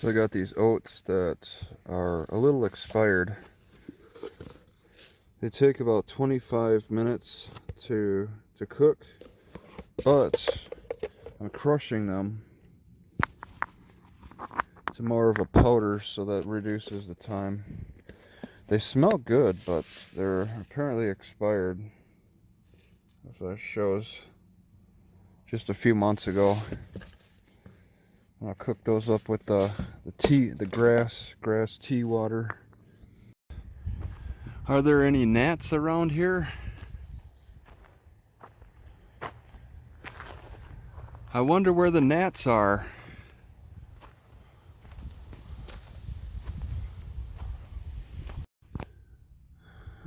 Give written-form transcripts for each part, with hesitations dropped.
So I got these oats that are a little expired. They take about 25 minutes to cook, but I'm crushing them to more of a powder so that reduces the time. They smell good, but they're apparently expired. As that shows just a few months ago. I'll cook those up with the grass tea water. Are there any gnats around here? I wonder where the gnats are.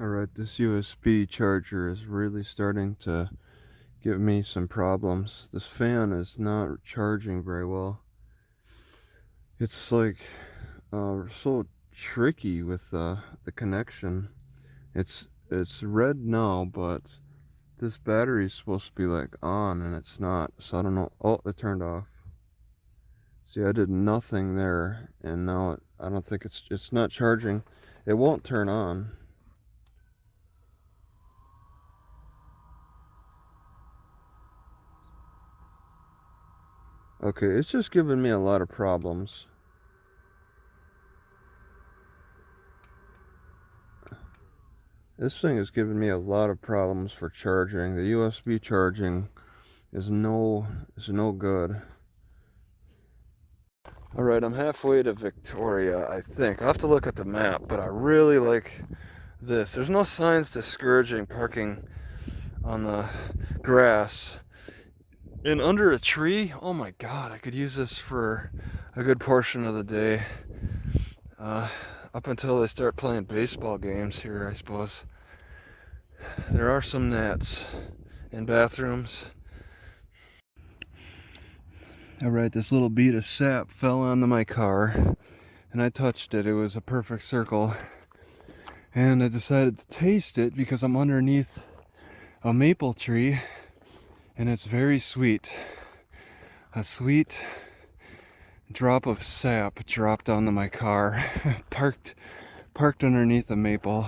Alright, this USB charger is really starting to give me some problems. This fan is not charging very well. It's like so tricky with the connection. It's red now, but this battery is supposed to be like on and it's not, so I don't know. Oh, it turned off. See, I did nothing there, and now I don't think it's not charging. It won't turn on. Okay, it's just giving me a lot of problems. This thing is giving me a lot of problems for charging. The USB charging is no good. Alright, I'm halfway to Victoria, I think. I'll have to look at the map, but I really like this. There's no signs discouraging parking on the grass. And under a tree, oh my god, I could use this for a good portion of the day. Up until they start playing baseball games here, I suppose. There are some gnats in bathrooms. Alright, this little bead of sap fell onto my car, and I touched it. It was a perfect circle. And I decided to taste it because I'm underneath a maple tree, and it's very sweet. A sweet drop of sap dropped onto my car, parked underneath a maple.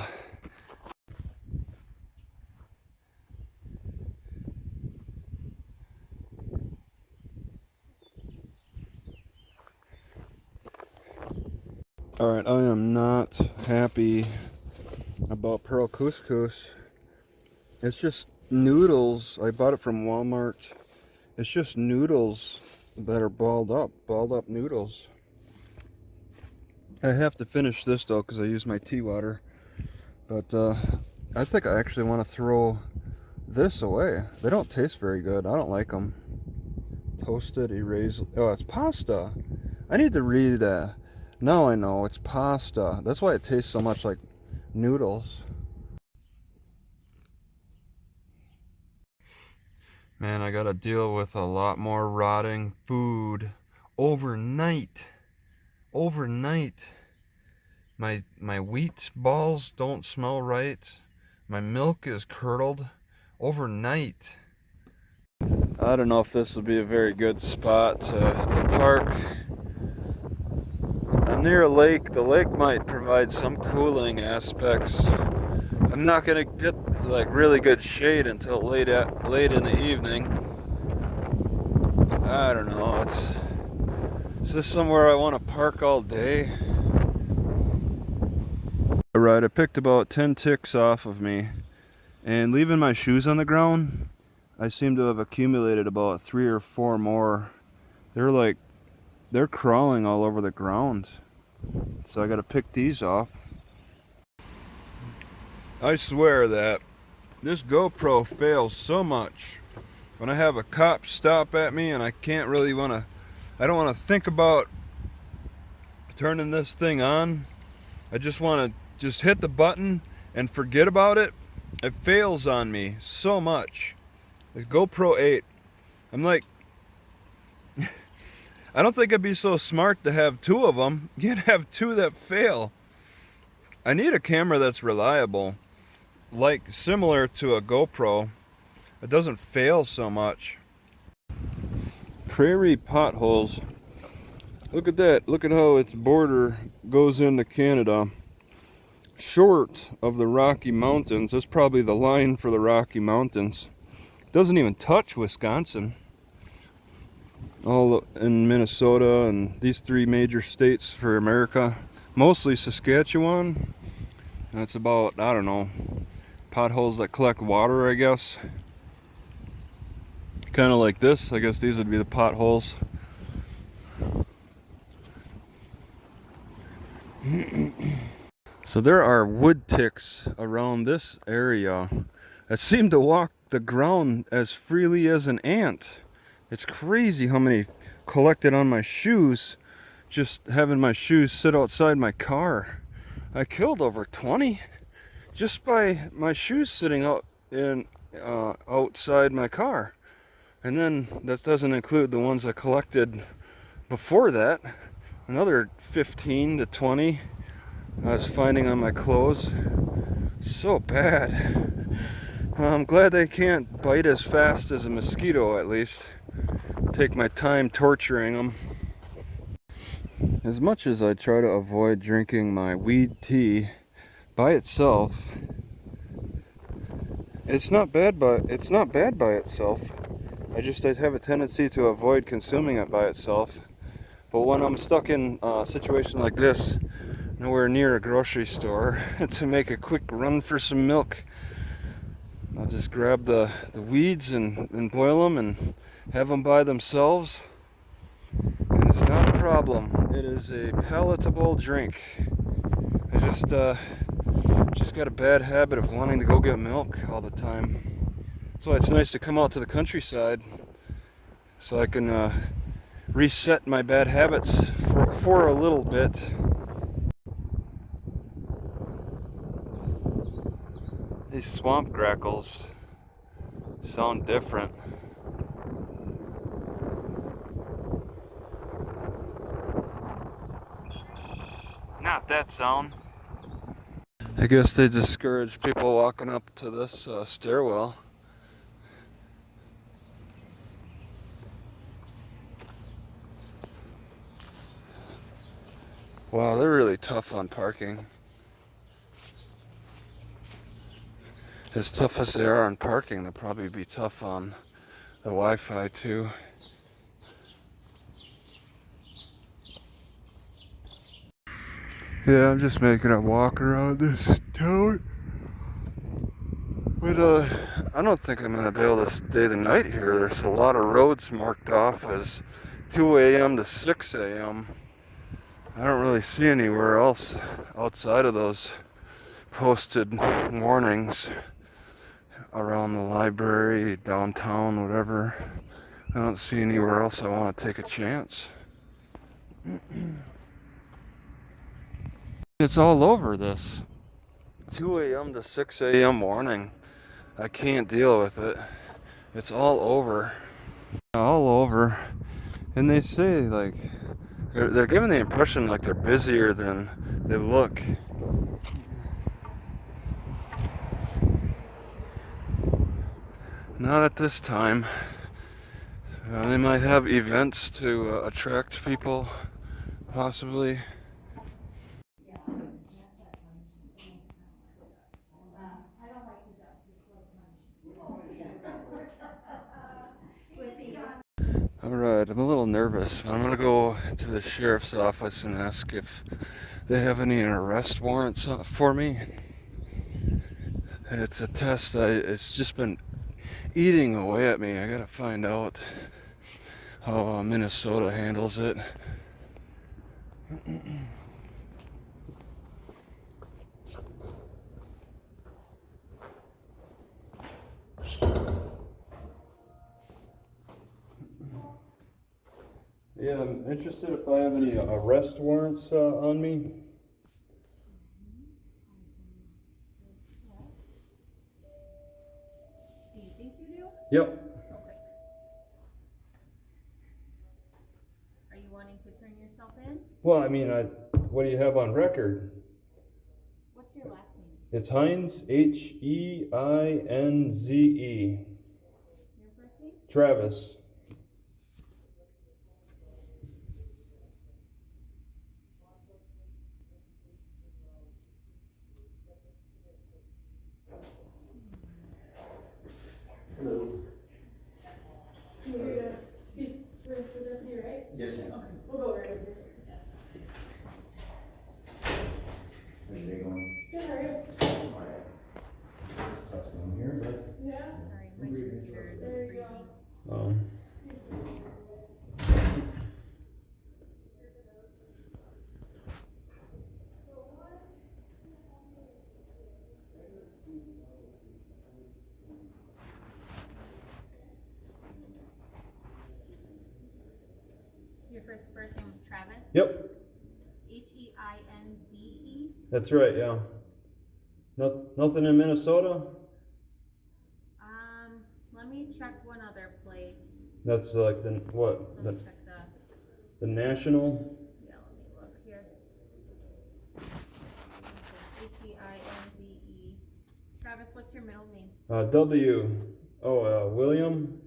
Alright, I am not happy about pearl couscous. It's just noodles. I bought it from Walmart. It's just noodles that are balled up noodles. I have to finish this though because I use my tea water. But I think I actually want to throw this away. They don't taste very good. I don't like them. Toasted, erased. Oh, it's pasta. I need to read that. Now I know it's pasta. That's why it tastes so much like noodles. Man, I gotta deal with a lot more rotting food overnight. Overnight. My wheat balls don't smell right. My milk is curdled overnight. I don't know if this will be a very good spot to park. I'm near a lake. The lake might provide some cooling aspects. I'm not gonna get like really good shade until late in the evening. I don't know. Is this somewhere I want to park all day? Alright, I picked about 10 ticks off of me, and leaving my shoes on the ground, I seem to have accumulated about 3 or 4 more. They're crawling all over the ground. So I gotta pick these off. I swear that this GoPro fails so much when I have a cop stop at me and I don't want to think about turning this thing on. I just want to hit the button and forget about it. It fails on me so much. The GoPro 8, I'm like, I don't think I'd be so smart to have 2 of them. You can't have 2 that fail. I need a camera that's reliable, like similar to a GoPro. It doesn't fail so much. Prairie potholes. Look at that. Look at how its border goes into Canada. Short of the Rocky Mountains. That's probably the line for the Rocky Mountains. Doesn't even touch Wisconsin. All in Minnesota and these three major states for America. Mostly Saskatchewan. That's about, I don't know, potholes that collect water, I guess. Kind of like this. I guess these would be the potholes. So there are wood ticks around this area that seem to walk the ground as freely as an ant. It's crazy how many collected on my shoes, just having my shoes sit outside my car. I killed over 20 just by my shoes sitting out in outside my car. And then that doesn't include the ones I collected before that. Another 15 to 20 I was finding on my clothes. So bad. I'm glad they can't bite as fast as a mosquito, at least. I'll take my time torturing them. As much as I try to avoid drinking my weed tea by itself, it's not bad by itself. I have a tendency to avoid consuming it by itself. But when I'm stuck in a situation like this, nowhere near a grocery store, to make a quick run for some milk, I'll just grab the weeds and boil them and have them by themselves. And it's not a problem. It is a palatable drink. I just got a bad habit of wanting to go get milk all the time. That's why it's nice to come out to the countryside so I can reset my bad habits for a little bit. These swamp grackles sound different. Not that sound. I guess they discourage people walking up to this stairwell. Wow, they're really tough on parking. As tough as they are on parking, they'll probably be tough on the Wi-Fi too. Yeah, I'm just making a walk around this town. But I don't think I'm gonna be able to stay the night here. There's a lot of roads marked off as 2 a.m. to 6 a.m. I don't really see anywhere else outside of those posted warnings around the library, downtown, whatever. I don't see anywhere else I want to take a chance. It's all over this. 2 a.m. to 6 a.m. warning. I can't deal with it. It's all over. All over. And they say, like, they're giving the impression like they're busier than they look. Not at this time. They might have events to attract people, possibly. Alright, I'm a little nervous, but I'm gonna go to the sheriff's office and ask if they have any arrest warrants for me. It's a test. It's just been eating away at me. I gotta find out how Minnesota handles it. Yeah, I'm interested if I have any arrest warrants on me. Do you think you do? Yep. Okay. Are you wanting to turn yourself in? Well, I mean, what do you have on record? What's your last name? It's Heinze, Heinze. Your first name? Travis. Yes, ma'am. Okay, we'll go right over here. How's your day going? Good, how are you? Alright. Stuff's down here, but. Yeah. Sorry, my computer is There you freezing. go. Your first name was Travis? Yep, Heinze? that's right, yeah. Nothing in Minnesota? Let me check one other place. That's like the, what? Let me check The national? yeah, let me look here. Heinze. Travis, what's your middle name? William?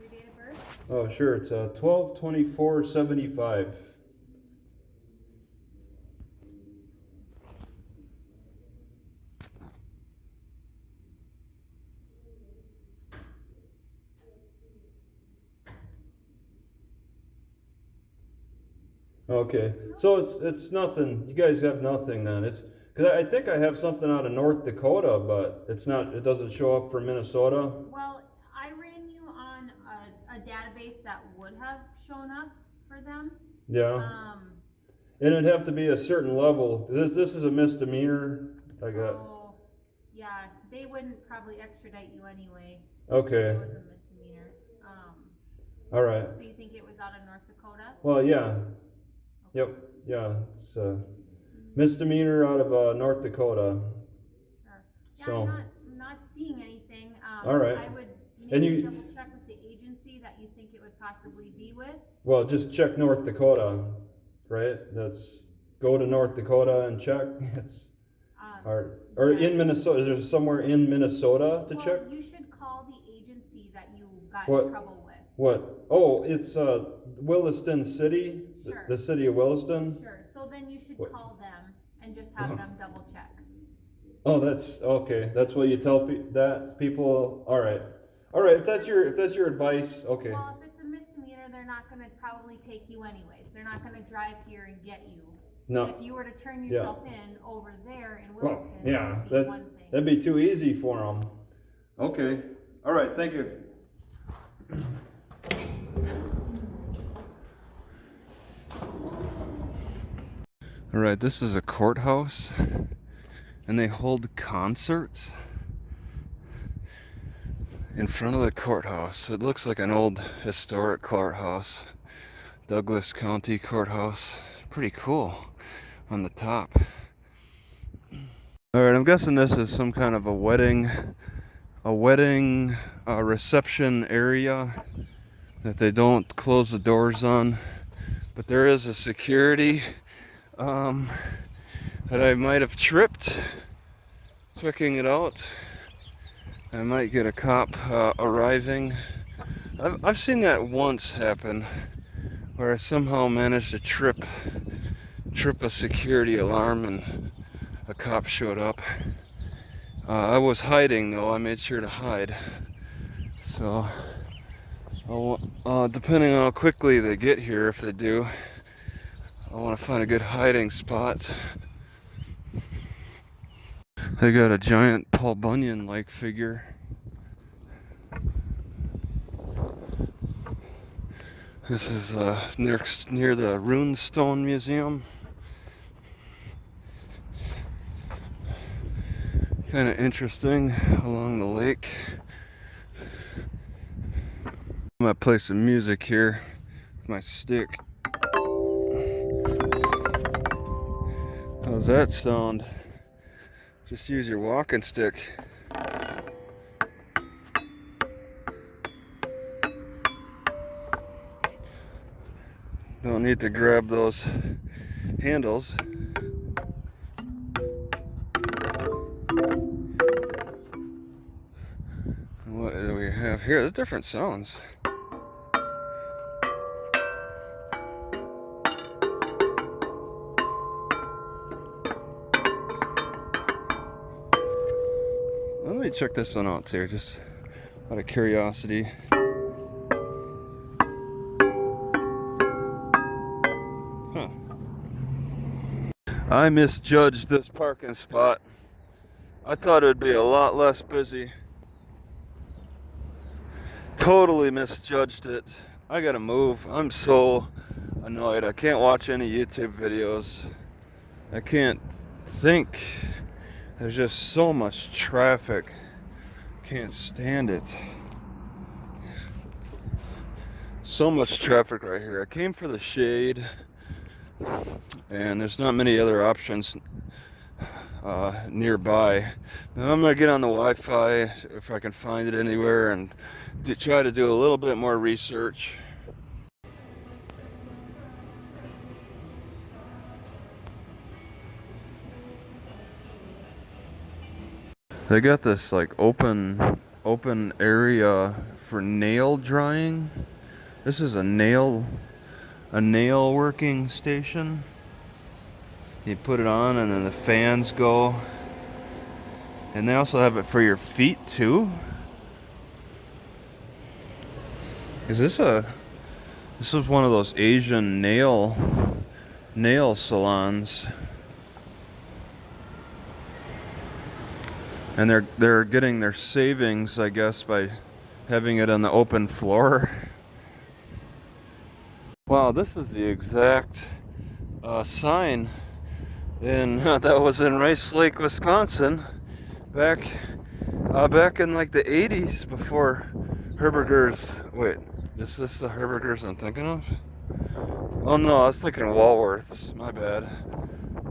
Your date of birth? Oh, sure, it's 12/24/75. Okay, so it's nothing. You guys have nothing then. It's because I think I have something out of North Dakota, but it's not. It doesn't show up for Minnesota. Well, I ran you on a database that would have shown up for them. Yeah, and it'd have to be a certain level. This is a misdemeanor. I got. Oh, yeah, they wouldn't probably extradite you anyway. Okay. It was a misdemeanor. All right. So you think it was out of North Dakota? Well, yeah. Yep. Yeah. It's misdemeanor out of North Dakota. Sure. Yeah, So. I'm not seeing anything. All right. I would And maybe you- double check with the agency that you think it would possibly be with. Well, just check North Dakota, right? That's go to North Dakota and check. It's or Yeah. in Minnesota. Is there somewhere in Minnesota to Well, check? you should call the agency that you got What? in trouble with. What? Oh, it's Williston City. Sure. The city of Williston. Sure, so then you should What? call them and just have them double check. Oh, that's okay. That's what you tell that people. All right. All right. If that's your advice, okay. Well, if it's a misdemeanor, they're not gonna probably take you anyways. They're not gonna drive here and get you. No. If you were to turn yourself in over there in Well, Williston, yeah, that would be one thing. that'd be too easy for them. Okay. All right. Thank you. All right, this is a courthouse, and they hold concerts in front of the courthouse. It looks like an old historic courthouse, Douglas County Courthouse. Pretty cool on the top. All right, I'm guessing this is some kind of a wedding reception area that they don't close the doors on, but there is a security that I might have tripped checking it out. I might get a cop arriving. I've seen that once happen, where I somehow managed to trip a security alarm and a cop showed up. I was hiding though. I made sure to hide. So depending on how quickly they get here, if they do, I want to find a good hiding spot. They got a giant Paul Bunyan-like figure. This is near the Runestone Museum. Kind of interesting along the lake. I'm gonna play some music here with my stick. How's that sound? Just use your walking stick. Don't need to grab those handles. What do we have here? There's different sounds. Let me check this one out too, just out of curiosity. I misjudged this parking spot. I thought it'd be a lot less busy. Totally misjudged it. I gotta move. I'm so annoyed. I can't watch any YouTube videos. I can't think. There's just so much traffic. Can't stand it. So much traffic right here. I came for the shade, and there's not many other options nearby. Now I'm gonna get on the Wi-Fi if I can find it anywhere and try to do a little bit more research. They got this like open area for nail drying. This is a nail working station. You put it on and then the fans go. And they also have it for your feet too. This is one of those Asian nail salons. And they're getting their savings, I guess, by having it on the open floor. Wow, this is the exact sign that was in Rice Lake, Wisconsin, back in like the 80s before Herberger's. Wait, is this the Herberger's I'm thinking of? Oh no, I was thinking Walworth's. My bad.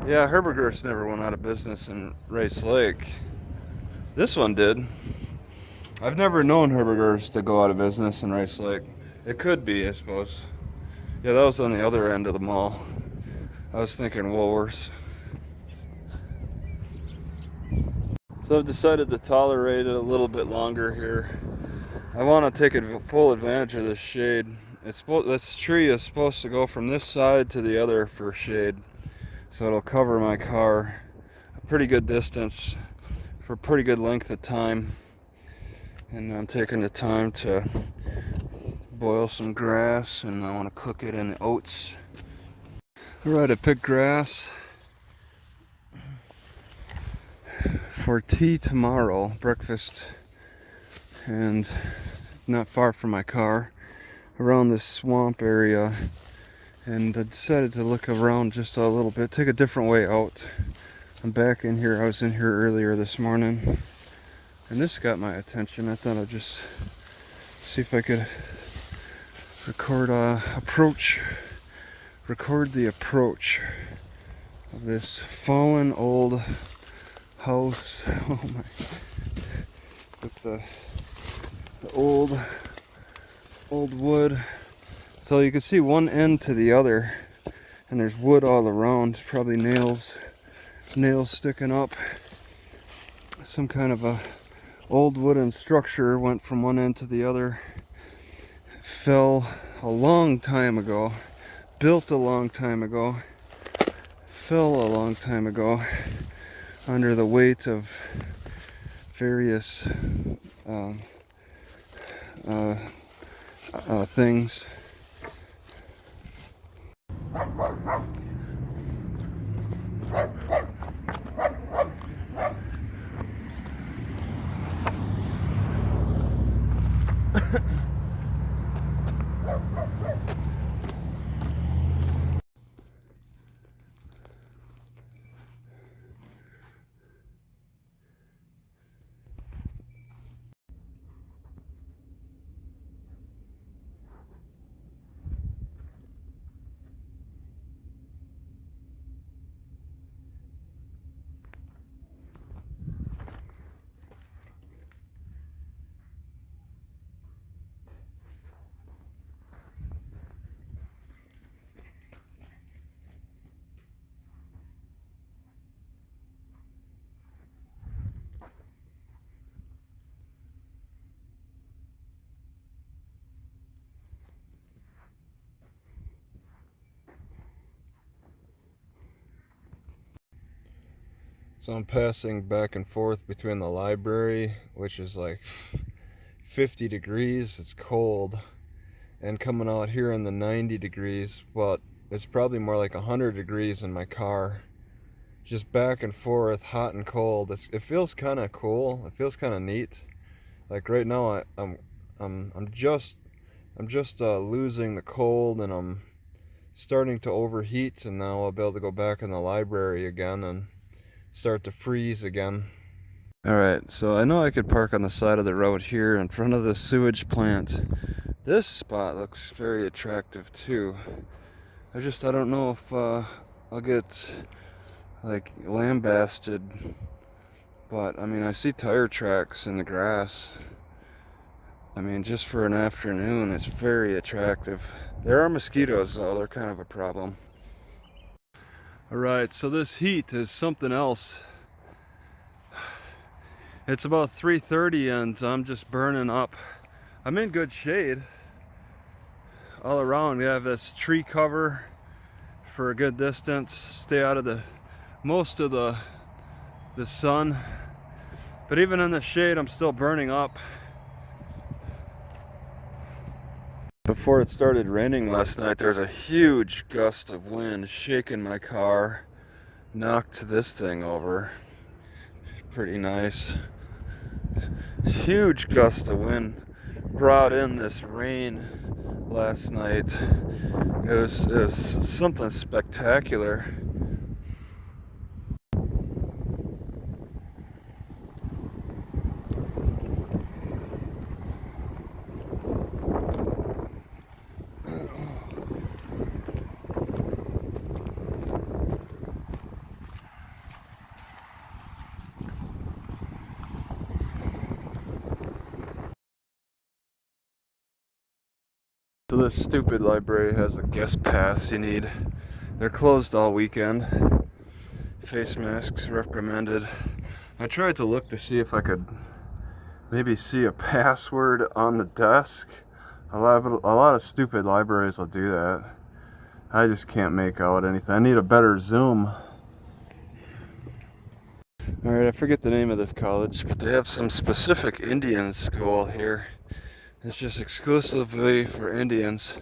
Yeah, Herberger's never went out of business in Rice Lake. This one did. I've never known Herberger's to go out of business in Rice Lake. It could be, I suppose. Yeah, that was on the other end of the mall. I was thinking Woolworths. So I've decided to tolerate it a little bit longer here. I want to take full advantage of this shade. This tree is supposed to go from this side to the other for shade. So it'll cover my car a pretty good distance for a pretty good length of time. And I'm taking the time to boil some grass, and I want to cook it in oats. Alright, I picked grass for tea tomorrow, breakfast, and not far from my car, around this swamp area. And I decided to look around just a little bit, take a different way out. I'm back in here. I was in here earlier this morning, and this got my attention. I thought I'd just see if I could record the approach of this fallen old house. Oh my! With the old wood. So you can see one end to the other, and there's wood all around. Probably nails sticking up. Some kind of a old wooden structure went from one end to the other. Fell a long time ago, built a long time ago, fell a long time ago under the weight of various things. So I'm passing back and forth between the library, which is like 50 degrees, it's cold, and coming out here in the 90 degrees, but it's probably more like 100 degrees in my car. just back and forth, hot and cold. It feels kind of cool. It feels kind of neat. Like right now, I'm just losing the cold, and I'm starting to overheat, and now I'll be able to go back in the library again and start to freeze again. Alright, so I know I could park on the side of the road here in front of the sewage plant. This spot looks very attractive too. I don't know if I'll get like lambasted, but I mean, I see tire tracks in the grass. I mean, just for an afternoon, it's very attractive. There are mosquitoes though, they're kind of a problem. Alright, so this heat is something else. It's about 3:30 and I'm just burning up. I'm in good shade. All around we have this tree cover for a good distance. Stay out of the most of the sun. But even in the shade, I'm still burning up. Before it started raining last night, there was a huge gust of wind shaking my car. Knocked this thing over. Pretty nice. Huge gust of wind brought in this rain last night. It was something spectacular. So this stupid library has a guest pass you need. They're closed all weekend. Face masks recommended. I tried to look to see if I could maybe see a password on the desk. A lot of stupid libraries will do that. I just can't make out anything. I need a better zoom. Alright, I forget the name of this college, but they have some specific Indian school here. It's just exclusively for Indians.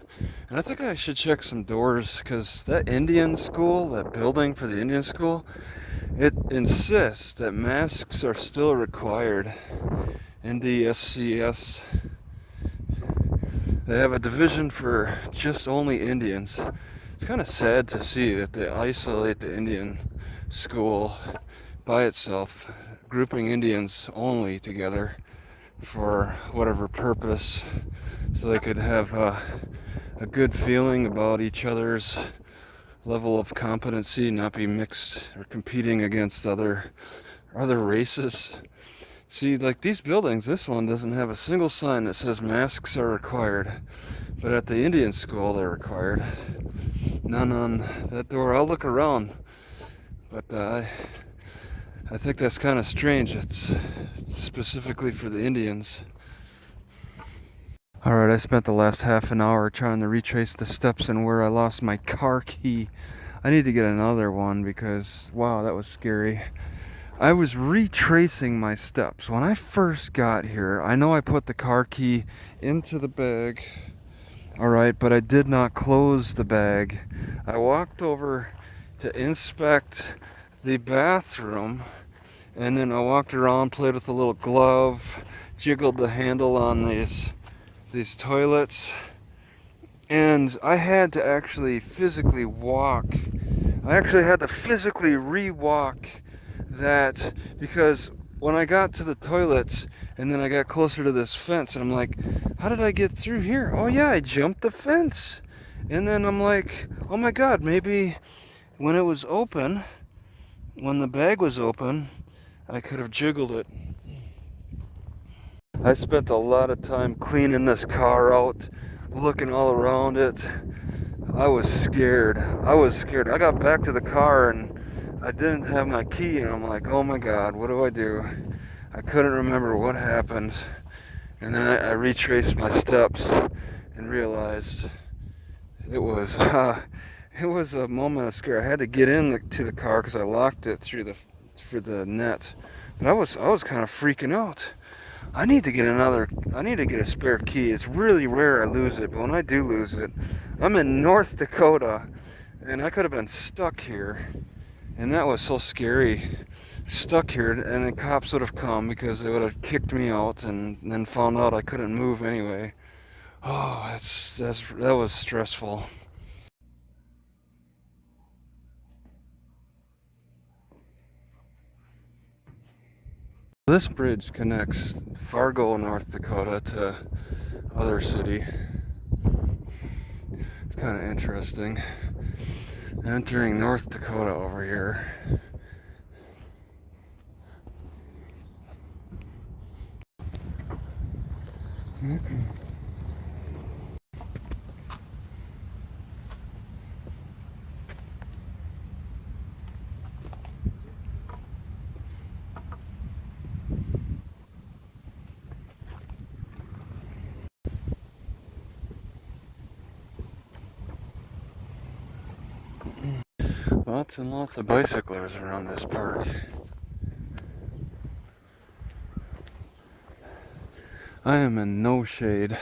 And I think I should check some doors, because that Indian school, that building for the Indian school, it insists that masks are still required. NDSCS. They have a division for just only Indians. It's kind of sad to see that they isolate the Indian school by itself, grouping Indians only together for whatever purpose, so they could have a good feeling about each other's level of competency, not be mixed or competing against other races. See, like these buildings, this one doesn't have a single sign that says masks are required, but at the Indian school they're required. None on that door. I'll look around, but I think that's kind of strange. It's specifically for the Indians. Alright, I spent the last half an hour trying to retrace the steps and where I lost my car key. I need to get another one because, wow, that was scary. I was retracing my steps. When I first got here, I know I put the car key into the bag. Alright, but I did not close the bag. I walked over to inspect the bathroom, and then I walked around, played with a little glove, jiggled the handle on these toilets, and I had to actually physically walk. I actually had to physically re-walk that, because when I got to the toilets and then I got closer to this fence, and I'm like, how did I get through here? Oh yeah, I jumped the fence. And then I'm like, oh my god, maybe when it was open, when the bag was open, I could have jiggled it. I spent a lot of time cleaning this car out, looking all around it. I was scared. I got back to the car and I didn't have my key, and I'm like, oh my god, what do I do? I couldn't remember what happened. And then I retraced my steps and realized it was a moment of scare. I had to get to the car because I locked it through the net. But I was kind of freaking out. I need to get a spare key. It's really rare I lose it, but when I do lose it, I'm in North Dakota, and I could have been stuck here. And that was so scary. Stuck here, and the cops would have come because they would have kicked me out and then found out I couldn't move anyway. Oh, that was stressful. This bridge connects Fargo, North Dakota to other city. It's kind of interesting. Entering North Dakota over here. Lots and lots of bicyclers around this park. I am in no shade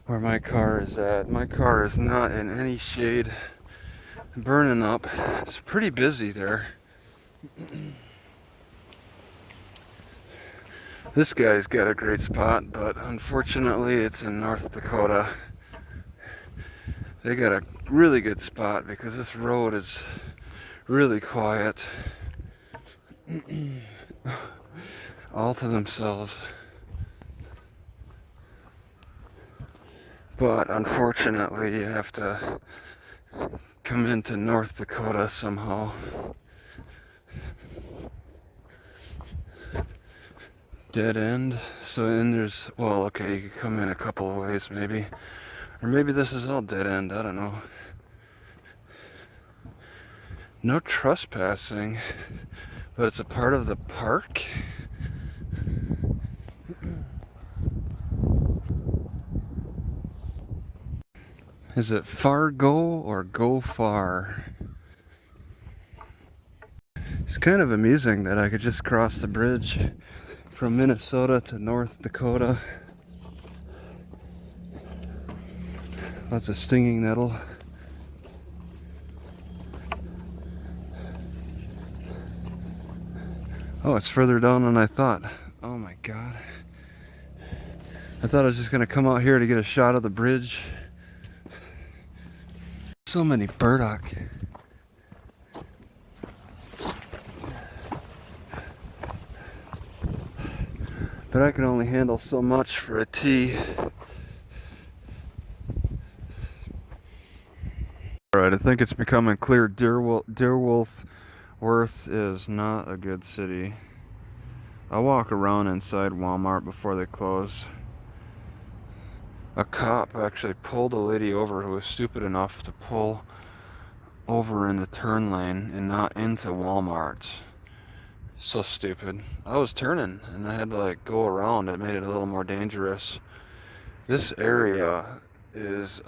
where my car is at. My car is not in any shade. Burning up. It's pretty busy there. This guy's got a great spot, but unfortunately it's in North Dakota. They got a really good spot because this road is really quiet. All to themselves. But unfortunately you have to come into North Dakota somehow. Dead end. So then there's, well, okay, you could come in a couple of ways maybe. Or maybe this is all dead end, I don't know. No trespassing, but it's a part of the park. Is it Fargo or Go Far? It's kind of amusing that I could just cross the bridge from Minnesota to North Dakota. Lots of stinging nettle. Oh, it's further down than I thought. Oh my god. I thought I was just gonna come out here to get a shot of the bridge. So many burdock. But I can only handle so much for a tea. Alright, I think it's becoming clear Dilworth is not a good city. I walk around inside Walmart before they close. A cop actually pulled a lady over who was stupid enough to pull over in the turn lane and not into Walmart. So stupid. I was turning and I had to like go around. It made it a little more dangerous. This area is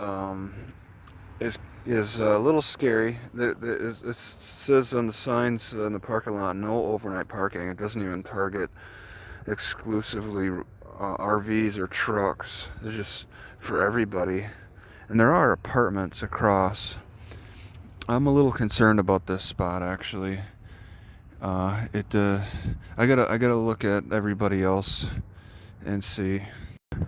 a little scary. It says on the signs in the parking lot, no overnight parking. It doesn't even target exclusively RVs or trucks. It's just for everybody. And there are apartments across. I'm a little concerned about this spot actually. I gotta look at everybody else and see.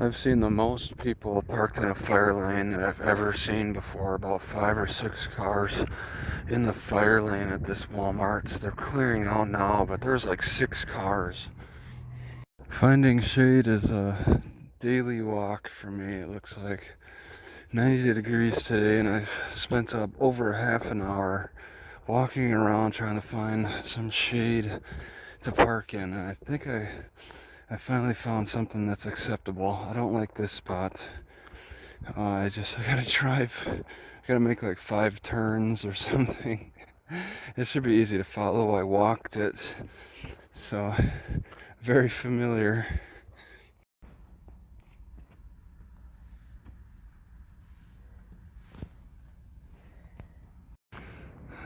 I've seen the most people parked in a fire lane that I've ever seen before. About 5 or 6 cars in the fire lane at this Walmart. They're clearing out now, but there's like 6 cars. Finding shade is a daily walk for me. It looks like 90 degrees today, and I've spent over half an hour walking around trying to find some shade to park in. And I think I finally found something that's acceptable. I don't like this spot. I gotta make like 5 turns or something. It should be easy to follow. I walked it, so very familiar.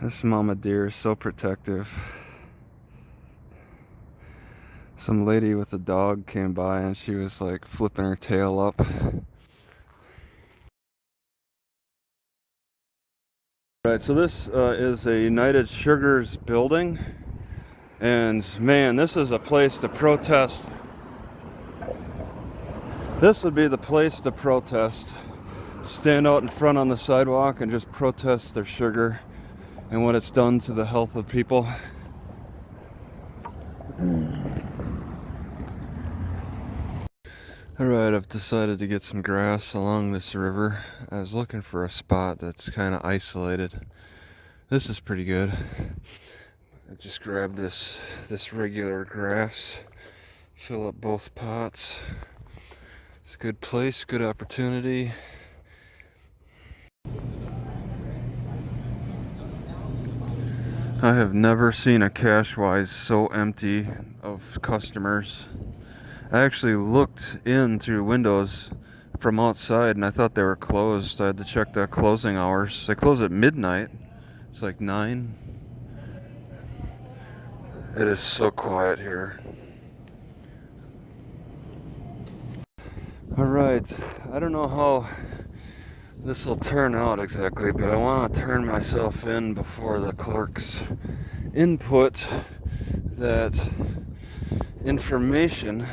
This mama deer is so protective. Some lady with a dog came by and she was like flipping her tail up. Right, so this is a United Sugars building, and man, this is a place to protest. This would be the place to protest. Stand out in front on the sidewalk and just protest their sugar and what it's done to the health of people. Alright, I've decided to get some grass along this river. I was looking for a spot that's kind of isolated. This is pretty good. I just grabbed this regular grass, fill up both pots. It's a good place, good opportunity. I have never seen a Cashwise so empty of customers. I actually looked in through windows from outside and I thought they were closed. I had to check the closing hours. They close at midnight. It's like 9. It is so quiet here. Alright, I don't know how this will turn out exactly, but I want to turn myself in before the clerks input that information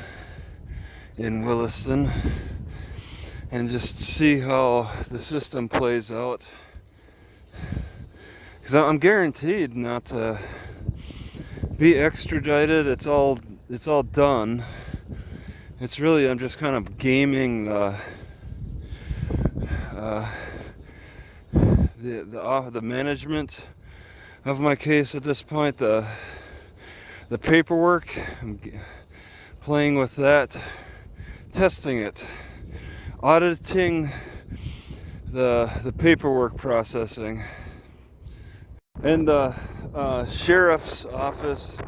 in Williston and just see how the system plays out, because I'm guaranteed not to be extradited. It's all done. It's really, I'm just kind of gaming the management of my case at this point. The paperwork, I'm playing with that, testing it, auditing the paperwork processing. And the sheriff's office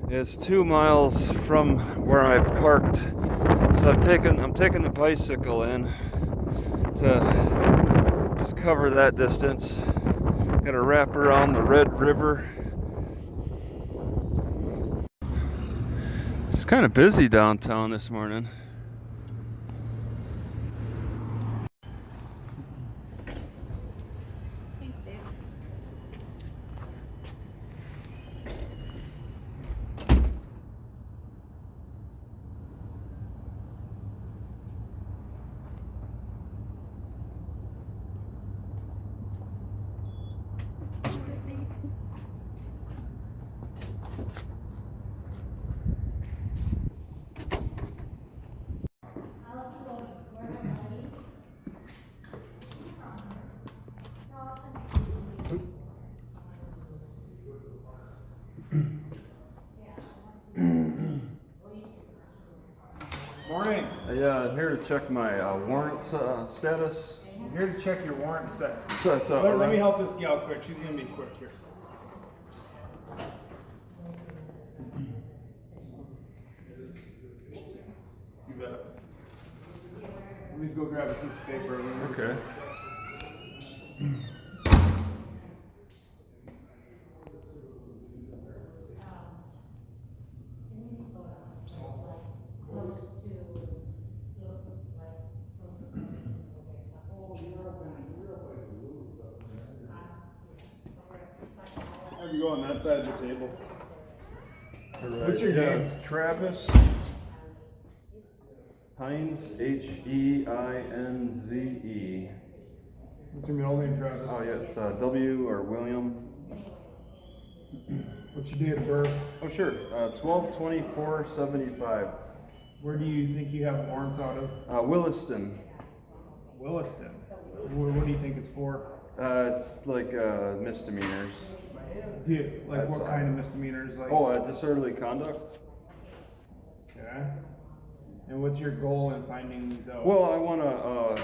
is 2 miles from where I've parked, so I'm taking the bicycle in to just cover that distance. Gotta wrap around the Red River. It's kind of busy downtown this morning. Thanks, Dave. Morning. Yeah, I'm here to check my warrant status. I'm here to check your warrant set. So it's, Let me help this gal quick. She's gonna be quick here. You bet. Let me go grab a piece of paper. Okay. Have you go on that side of the table? Right. What's your name? It's Travis Heinze, Heinze. What's your middle name, Travis? Oh yes, W or William. What's your date of birth? Oh sure, 12/24/75. Where do you think you have warrants out of? Williston. Williston. What do you think it's for? It's like misdemeanors. Like what kind of misdemeanors? Like. Oh, disorderly conduct. Okay. And what's your goal in finding these out? Well, I want to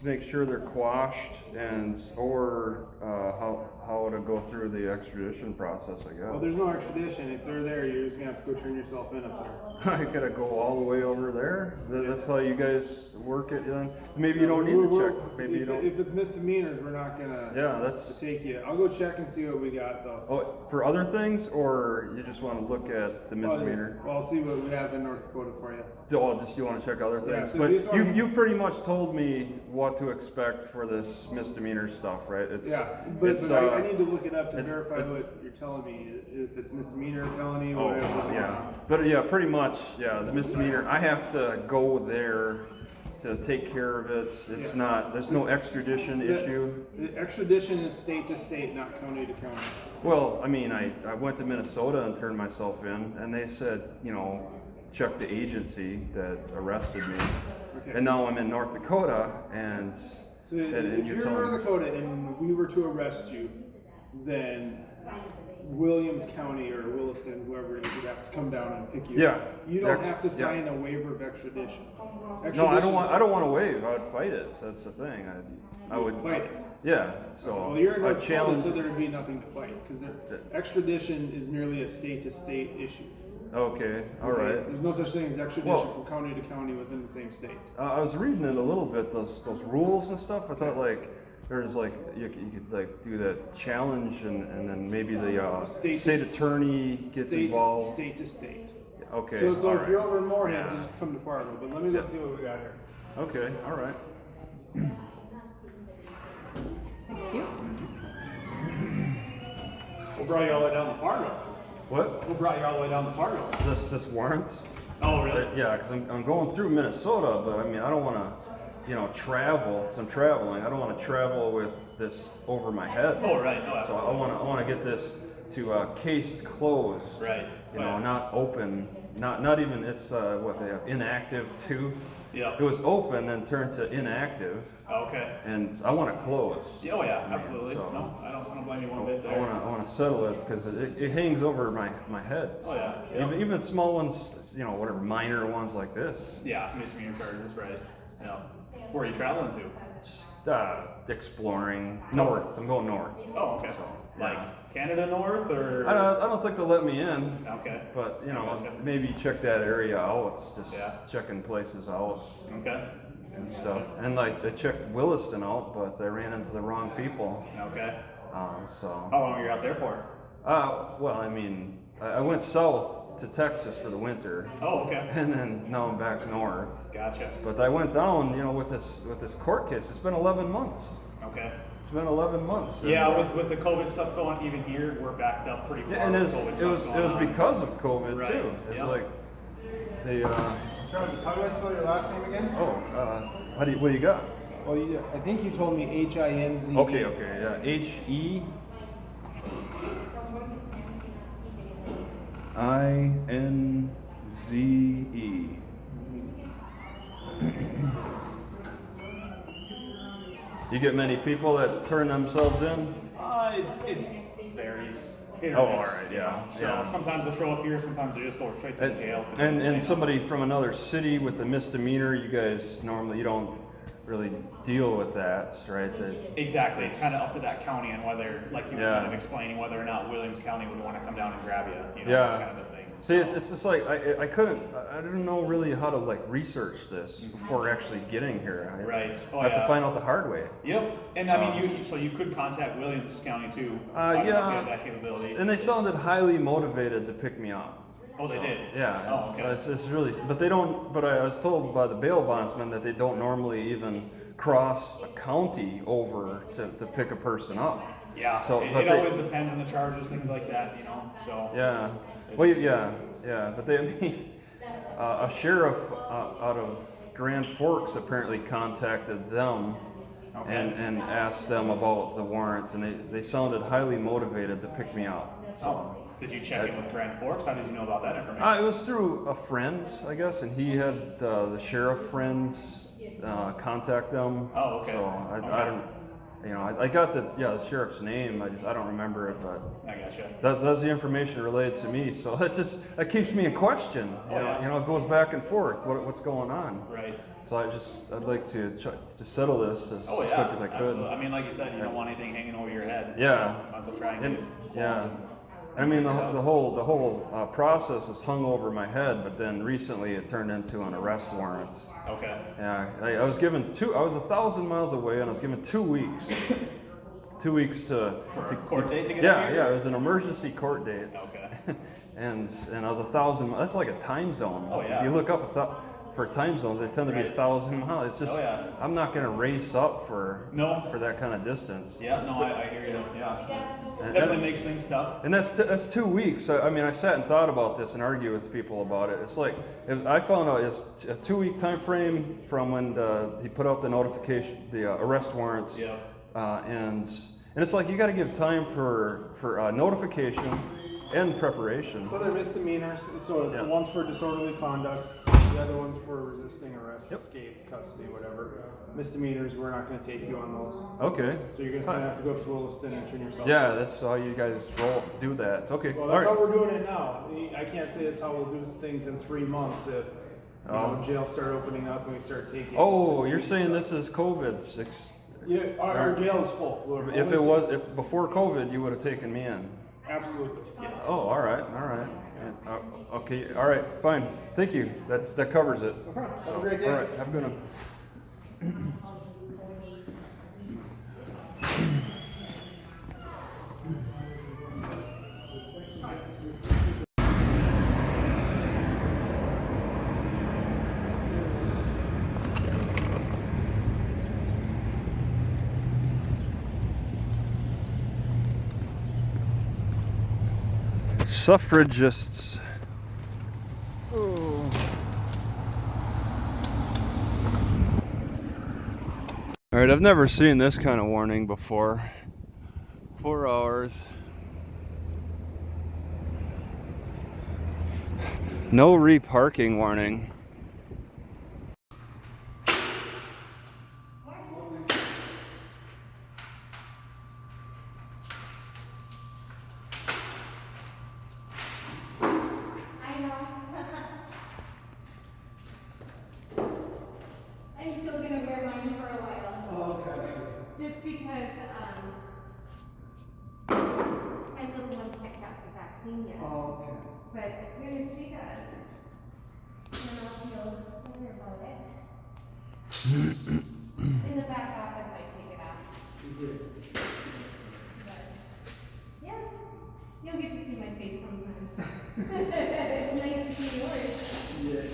make sure they're quashed, and or how how to go through the extradition process, I Well, guess. there's no extradition. If they're there, you're just gonna have to go turn yourself in up there. I gotta go all the way over there? That's how you guys work it then? Maybe you don't need to check, maybe you don't. If it's misdemeanors, we're not gonna Yeah, that's, take you. I'll go check and see what we got though. oh, for other things, or you just wanna look at the misdemeanor? Well, I'll see what we have in North Dakota for you. Oh, just you wanna check other Yeah, things? so But you just wanna- you've pretty much told me what to expect for this misdemeanor stuff, right? It's, Yeah, but it's, I need to look it up to it's- verify it's- what you're telling me, if it's misdemeanor, felony, Oh, whatever. yeah, but yeah, pretty much, yeah, the misdemeanor, I have to go there to take care of it. It's Yeah. not, there's no extradition issue. The extradition is state to state, not county to county. Well, I mean, I went to Minnesota and turned myself in, and they said, you know, check the agency that arrested me. Okay. And now I'm in North Dakota, and So and if you're you're in telling North me- Dakota and we were to arrest you, then Williams County or Williston, whoever it is, would have to come down and pick you Yeah. up. You don't Ex- have to yeah. sign a waiver of extradition. No, I don't Extradition's- want to waive. I would fight it. That's the thing. I would Fight it. Yeah. So Well, you're in I North Dakota, challenge. so there would be nothing to fight, because extradition is merely a state-to-state issue. Okay. All Okay? right. There's no such thing as extradition Well- from county to county within the same state. I was reading it a little bit. Those rules and stuff. I thought like there's like you could like do that challenge and then maybe the State state to- attorney gets involved. State to state. Okay. So all if right. you're over in Moorhead, Yeah. you just come to Fargo, but let me go Yeah. see what we got here. Okay. All right. What brought you all the way down to Fargo? What? What brought you all the way down to Fargo? This warrants? Oh, really? Yeah, because I'm going through Minnesota, but I mean, I don't want to, you know, travel, because I'm traveling. I don't want to travel with this over my head. Oh, right. Oh, So absolutely. I want to get this to cased closed. Right. You know, not open, not even, it's what they have, inactive too. Yeah. It was open and turned to inactive, Okay. and I want it closed. Oh, yeah, absolutely. So- No, I don't blame you one bit I there. want to settle it because it hangs over my head. Oh, yeah. Yeah. Even small ones, you know, whatever, minor ones like this. Yeah, misdemeanor charges, right. Yeah. Where are you traveling to? Just, exploring north. I'm going north. Oh, okay. So, Like yeah. Canada North or? I don't think they'll let me in, Okay. but you know, Gotcha. maybe check that area out. Just Yeah. checking places out Okay. and stuff. And like I checked Williston out, but I ran into the wrong people. Okay. So. How long were you out there for? Well, I mean, I went south to Texas for the winter, Oh, okay. and then now I'm back north. Gotcha. But I went down, you know, with this court case. It's been 11 months. Okay. It's been 11 months. and, Yeah, with the COVID stuff going, even here, we're backed up pretty far. Yeah, and with it COVID was stuff going on. because of COVID Right, too. It's yep. like they Travis, how do I spell your last name again? what do you got? Well, I think you told me Hinze. Okay, yeah. Hinze. You get many people that turn themselves in? It varies. Hit or Oh, miss, alright, you yeah, know. So yeah. sometimes they'll show up here, sometimes they just go straight to the jail. 'cause And they- somebody from another city with a misdemeanor, you guys normally you don't really deal with that, right? Exactly. It's kind of up to that county and whether, like you were Yeah. kind of explaining, whether or not Williams County would want to come down and grab you. You know, Yeah. kind of a thing. See, it's just like I didn't know really how to like research this before actually getting here. I Right. Oh, have yeah. to find out the hard way. Yep. And I mean, you could contact Williams County too. I don't know if yeah. you have that capability. And they sounded highly motivated to pick me up. Oh, they did? Yeah. Oh, okay. It's really, but they don't. But I was told by the bail bondsman that they don't normally even cross a county over to pick a person up. Yeah. So, it but they- always depends on the charges, things like that, you know. So. Yeah. Well, yeah. But they, I mean, a sheriff out of Grand Forks apparently contacted them Okay. and asked them about the warrants, and they sounded highly motivated to pick me up. Oh. Did you check in with Grand Forks? How did you know about that information? It was through a friend, I guess, and he had the sheriff friends contact them. Oh, okay. So I don't, you know, I got the sheriff's name. I don't remember it, but I gotcha. that's the information relayed to me. So that keeps me in question. Oh, yeah. You know, it goes back and forth. What's going on? Right. So I'd like to settle this as Oh, quick yeah. as I could. Absolutely. I mean, like you said, you don't want anything hanging over your head. Yeah. So, warrants will try and And, get yeah. I mean, the whole process is hung over my head, but then recently it turned into an arrest warrant. Okay. Yeah, I was given I was 1,000 miles away, and I was given 2 weeks. 2 weeks to Court date to get yeah, up here? yeah, it was an emergency court date. Okay. and I was 1,000. That's like a time zone. Oh, yeah. If you look up for time zones, they tend to be Right. 1,000 miles. It's just Oh, yeah. I'm not gonna race up for No. that kind of distance. Yeah, no, I hear you. Yeah. And- Definitely makes things tough. And that's 2 weeks. I mean, I sat and thought about this and argued with people about it. It's like I found out it's a 2 week time frame from when he put out the notification, the arrest warrants. Yeah. And it's like you got to give time for notification and preparation. So they're misdemeanors, so Yeah. one's for disorderly conduct, the other one's for resisting arrest, Yep. escape, custody, whatever. Misdemeanors, we're not gonna take you on those. Okay. So you're gonna have to go up to Williston and turn yourself. Yeah, that's how you guys do that. Okay. Well, All that's right. how we're doing it now. I can't say that's how we'll do things in 3 months if, jails start opening up and we start taking. Oh, you're saying this is COVID? Yeah, our jail is full. We're If only it was, taking- if before COVID, you would have taken me in. Absolutely, yeah. Oh, all right. And, okay, all right, fine. Thank you. That covers it. Okay, have a great day. All right, have a good one. Suffragists. Oh. All right, I've never seen this kind of warning before. 4 hours. No reparking warning. I know. I'm still gonna wear mine for a while. Oh, okay. Just because, my little one can't have the vaccine yet. Oh, okay. But as soon as she does, then I'll feel better about it. In the back office, I take it off. But, yeah, you'll get to see my face sometimes. It's nice to see yours. Yes,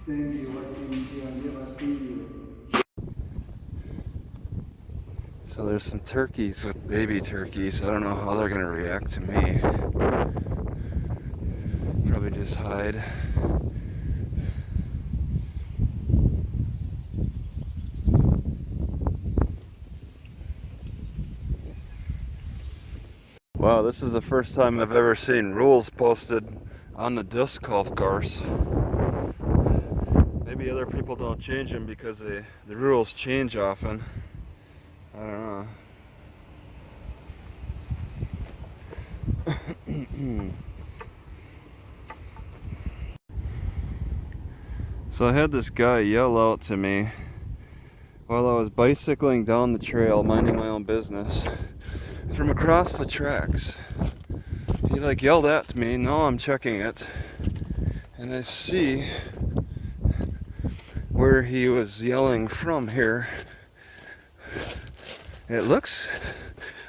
Sandy was in here, never seen you. So there's some turkeys with baby turkeys. I don't know how they're gonna react to me. Probably just hide. Wow, this is the first time I've ever seen rules posted on the disc golf course. Maybe other people don't change them because the rules change often. I don't know. So I had this guy yell out to me while I was bicycling down the trail, minding my own business, from across the tracks. He like yelled at me. Now I'm checking it, and I see where he was yelling from here. It looks,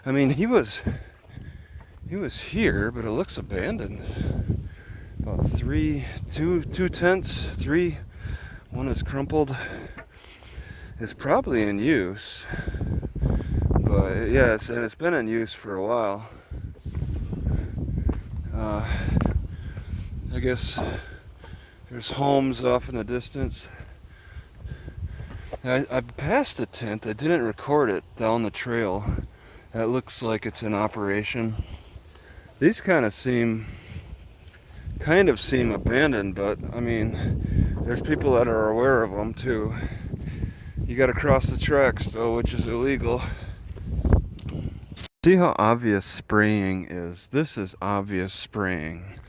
I mean, he was here, but it looks abandoned. About two tents, three. One is crumpled. It's probably in use, but yeah, it's been in use for a while. I guess there's homes off in the distance. I passed the tent. I didn't record it down the trail. That looks like it's in operation. These kind of seem abandoned, but I mean, there's people that are aware of them too. You gotta cross the tracks though, which is illegal. See how obvious spraying is? This is obvious spraying.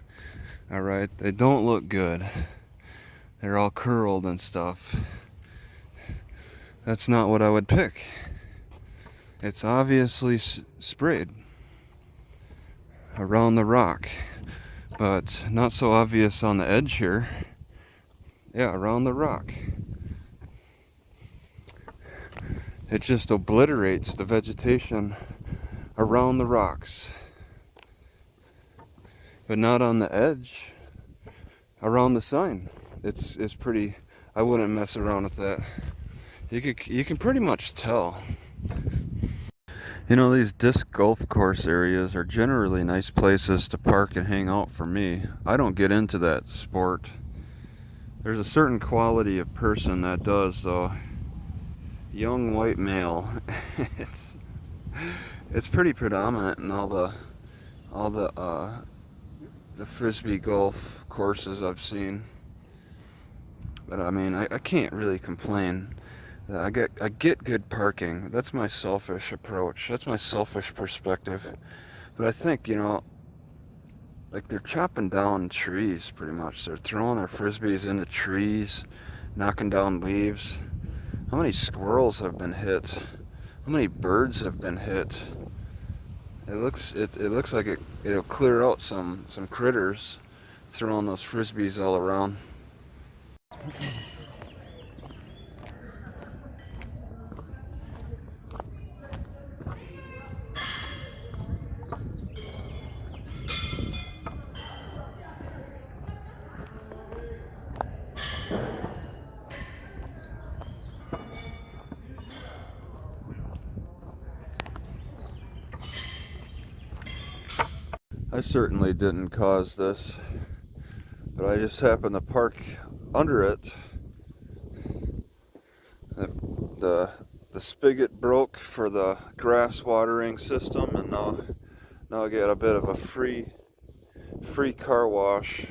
Alright, they don't look good. They're all curled and stuff. That's not what I would pick. It's obviously sprayed around the rock, but not so obvious on the edge here. Yeah, around the rock. It just obliterates the vegetation around the rocks, but not on the edge around the sign. It's pretty. I wouldn't mess around with that. You can pretty much tell. You know, these disc golf course areas are generally nice places to park and hang out for me. I don't get into that sport. There's a certain quality of person that does, though. Young white male. it's pretty predominant in all the frisbee golf courses I've seen. But I mean, I can't really complain. I get good parking. That's my selfish approach. That's my selfish perspective. But I think, you know, like they're chopping down trees pretty much. They're throwing their frisbees into trees, knocking down leaves. How many squirrels have been hit? How many birds have been hit? It looks like it'll clear out some critters throwing those frisbees all around. I certainly didn't cause this, but I just happened to park under it. The spigot broke for the grass watering system, and now I get a bit of a free car wash